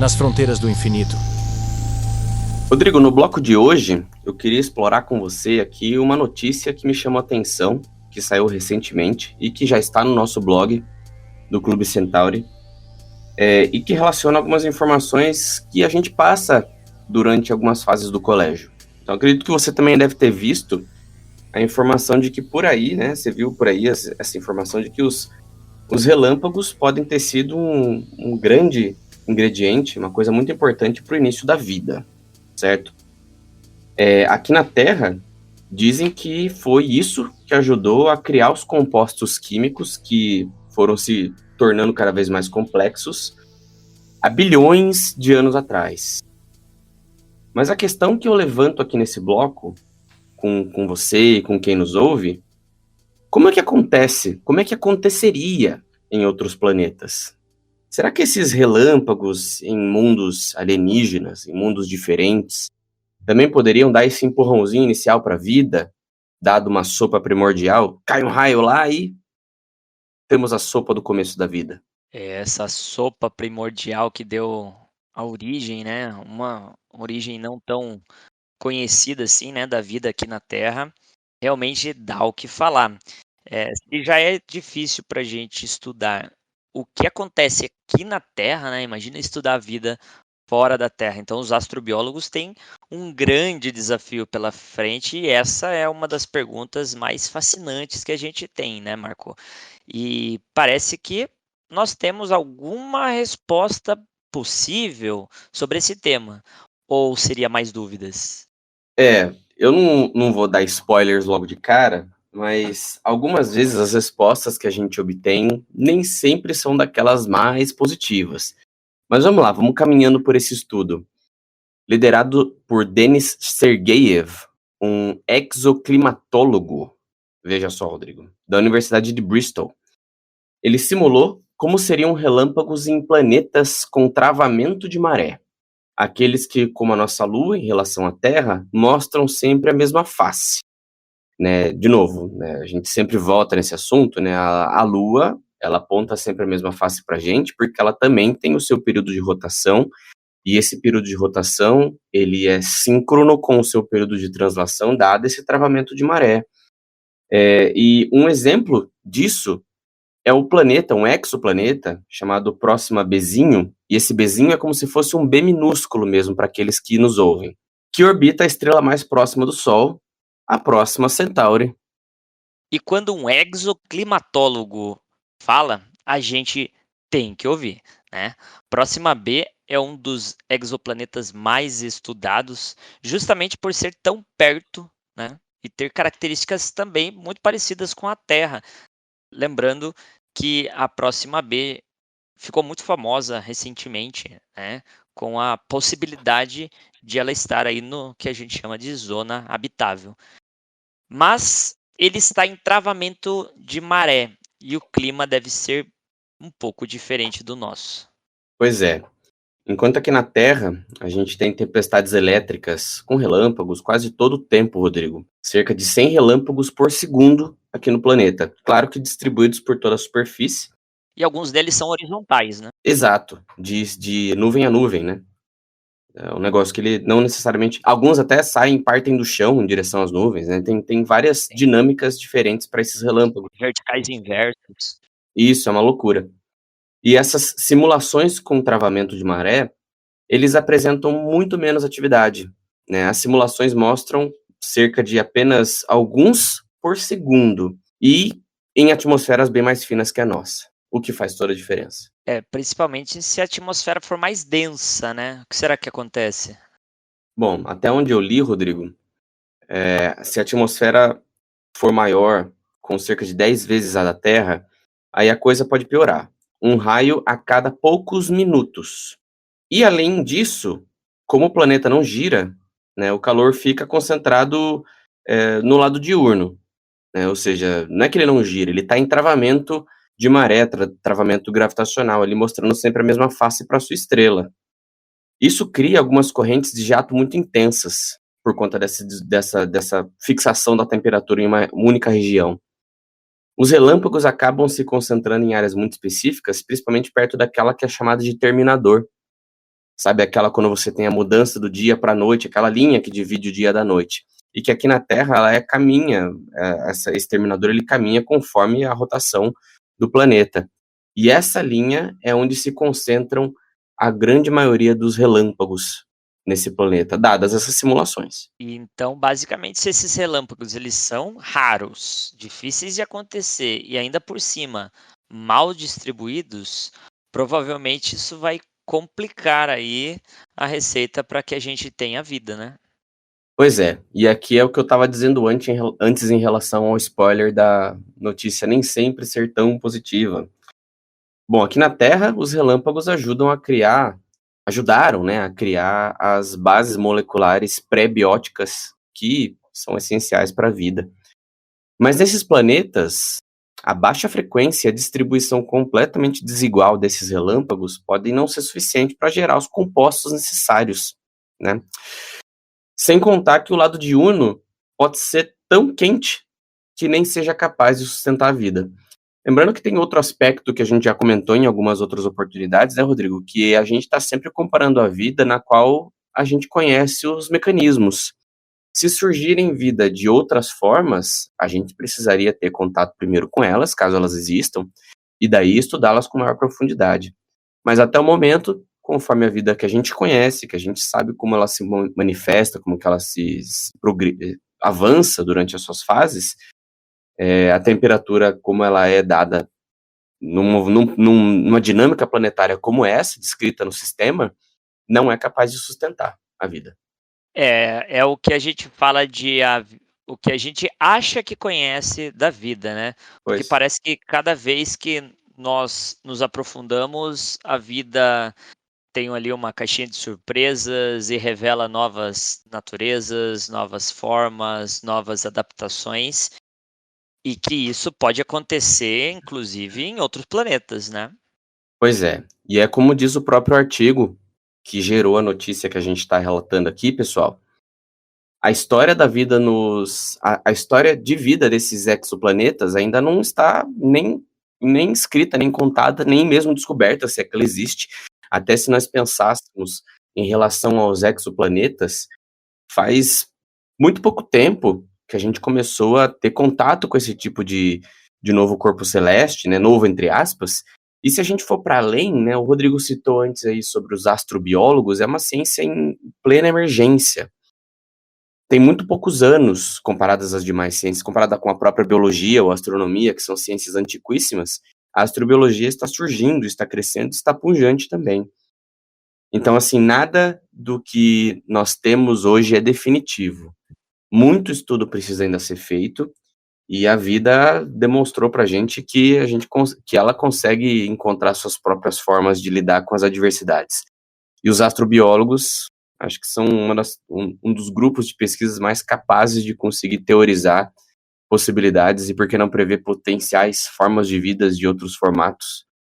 nas fronteiras do infinito. Rodrigo, no bloco de hoje, eu queria explorar com você aqui uma notícia que me chamou a atenção, que saiu recentemente e que já está no nosso blog do Clube Centauri, e que relaciona algumas informações que a gente passa durante algumas fases do colégio. Então, acredito que você também deve ter visto a informação de que por aí, né, você viu por aí essa informação de que os relâmpagos podem ter sido um grande ingrediente, uma coisa muito importante para o início da vida, certo? Aqui na Terra, dizem que foi isso que ajudou a criar os compostos químicos que foram se tornando cada vez mais complexos há bilhões de anos atrás. Mas a questão que eu levanto aqui nesse bloco, com você e com quem nos ouve, como é que acontece? Como é que aconteceria em outros planetas? Será que esses relâmpagos em mundos alienígenas, em mundos diferentes, também poderiam dar esse empurrãozinho inicial para a vida, dado uma sopa primordial? Cai um raio lá e temos a sopa do começo da vida. Essa sopa primordial que deu a origem, né, uma origem não tão conhecida assim, né, da vida aqui na Terra, realmente dá o que falar. Se já é difícil para a gente estudar o que acontece aqui na Terra, né, imagina estudar a vida fora da Terra. Então, os astrobiólogos têm um grande desafio pela frente e essa é uma das perguntas mais fascinantes que a gente tem, né, Marco? E parece que nós temos alguma resposta possível sobre esse tema. Ou seria mais dúvidas? Eu não vou dar spoilers logo de cara, mas algumas vezes as respostas que a gente obtém nem sempre são daquelas mais positivas. Mas vamos lá, vamos caminhando por esse estudo. Liderado por Denis Sergeyev, um exoclimatólogo, veja só, Rodrigo, da Universidade de Bristol. Ele simulou como seriam relâmpagos em planetas com travamento de maré. Aqueles que, como a nossa Lua em relação à Terra, mostram sempre a mesma face. Né? De novo, né, a gente sempre volta nesse assunto, né? A Lua, ela aponta sempre a mesma face para a gente, porque ela também tem o seu período de rotação, e esse período de rotação, ele é síncrono com o seu período de translação, dado esse travamento de maré. E um exemplo disso é o planeta, um exoplaneta, chamado Próxima Bzinho, e esse Bzinho é como se fosse um B minúsculo mesmo para aqueles que nos ouvem, que orbita a estrela mais próxima do Sol, a Próxima Centauri. E quando um exoclimatólogo fala, a gente tem que ouvir, né? Próxima B é um dos exoplanetas mais estudados, justamente por ser tão perto, né? E ter características também muito parecidas com a Terra. Lembrando que a Próxima B ficou muito famosa recentemente, né? Com a possibilidade de ela estar aí no que a gente chama de zona habitável. Mas ele está em travamento de maré e o clima deve ser um pouco diferente do nosso. Pois é. Enquanto aqui na Terra, a gente tem tempestades elétricas com relâmpagos quase todo o tempo, Rodrigo. Cerca de 100 relâmpagos por segundo aqui no planeta. Claro que distribuídos por toda a superfície. E alguns deles são horizontais, né? Exato, de nuvem a nuvem, né? É um negócio que ele não necessariamente... Alguns até saem, partem do chão em direção às nuvens, né? Tem várias dinâmicas diferentes para esses relâmpagos. Verticais inversos. Isso, é uma loucura. E essas simulações com travamento de maré, eles apresentam muito menos atividade, né? As simulações mostram cerca de apenas alguns por segundo e em atmosferas bem mais finas que a nossa, o que faz toda a diferença. Principalmente se a atmosfera for mais densa, né? O que será que acontece? Bom, até onde eu li, Rodrigo, se a atmosfera for maior, com cerca de 10 vezes a da Terra, aí a coisa pode piorar. Um raio a cada poucos minutos. E além disso, como o planeta não gira, né, o calor fica concentrado no lado diurno. Né, ou seja, não é que ele não gira, ele está em travamento de maré, travamento gravitacional, ali mostrando sempre a mesma face para sua estrela. Isso cria algumas correntes de jato muito intensas, por conta dessa fixação da temperatura em uma única região. Os relâmpagos acabam se concentrando em áreas muito específicas, principalmente perto daquela que é chamada de terminador. sabe? Aquela quando você tem a mudança do dia para a noite, aquela linha que divide o dia da noite. E que aqui na Terra, ela caminha, esse terminador, ele caminha conforme a rotação do planeta. E essa linha é onde se concentram a grande maioria dos relâmpagos nesse planeta, dadas essas simulações. E então, basicamente, se esses relâmpagos eles são raros, difíceis de acontecer e ainda por cima mal distribuídos, provavelmente isso vai complicar aí a receita para que a gente tenha vida, né? Pois é, e aqui é o que eu estava dizendo antes em relação ao spoiler da notícia nem sempre ser tão positiva. Bom, aqui na Terra, os relâmpagos ajudaram, né, a criar as bases moleculares pré-bióticas que são essenciais para a vida. Mas nesses planetas, a baixa frequência e a distribuição completamente desigual desses relâmpagos podem não ser suficiente para gerar os compostos necessários, né? Sem contar que o lado diurno pode ser tão quente que nem seja capaz de sustentar a vida. Lembrando que tem outro aspecto que a gente já comentou em algumas outras oportunidades, né, Rodrigo? Que a gente está sempre comparando a vida na qual a gente conhece os mecanismos. Se surgirem vida de outras formas, a gente precisaria ter contato primeiro com elas, caso elas existam, e daí estudá-las com maior profundidade. Mas até o momento, conforme a vida que a gente conhece, que a gente sabe como ela se manifesta, como que ela avança durante as suas fases, a temperatura como ela é dada numa dinâmica planetária como essa, descrita no sistema, não é capaz de sustentar a vida. É o que a gente fala o que a gente acha que conhece da vida, né? Porque Pois. parece que cada vez que nós nos aprofundamos, a vida tem ali uma caixinha de surpresas e revela novas naturezas, novas formas, novas adaptações, e que isso pode acontecer, inclusive, em outros planetas, né? Pois é. E é como diz o próprio artigo que gerou a notícia que a gente está relatando aqui, pessoal. A história da vida a história de vida desses exoplanetas ainda não está nem escrita, nem contada, nem mesmo descoberta, se é que ela existe. Até se nós pensássemos em relação aos exoplanetas, faz muito pouco tempo que a gente começou a ter contato com esse tipo de novo corpo celeste, né, novo entre aspas. E se a gente for para além, né, o Rodrigo citou antes aí sobre os astrobiólogos, é uma ciência em plena emergência. Tem muito poucos anos, comparadas às demais ciências, comparada com a própria biologia ou astronomia, que são ciências antiquíssimas, a astrobiologia está surgindo, está crescendo, está pujante também. Então, assim, nada do que nós temos hoje é definitivo. Muito estudo precisa ainda ser feito, e a vida demonstrou pra gente que que ela consegue encontrar suas próprias formas de lidar com as adversidades. E os astrobiólogos, acho que são um dos grupos de pesquisas mais capazes de conseguir teorizar possibilidades e, por que não, prever potenciais formas de vidas de outros formatos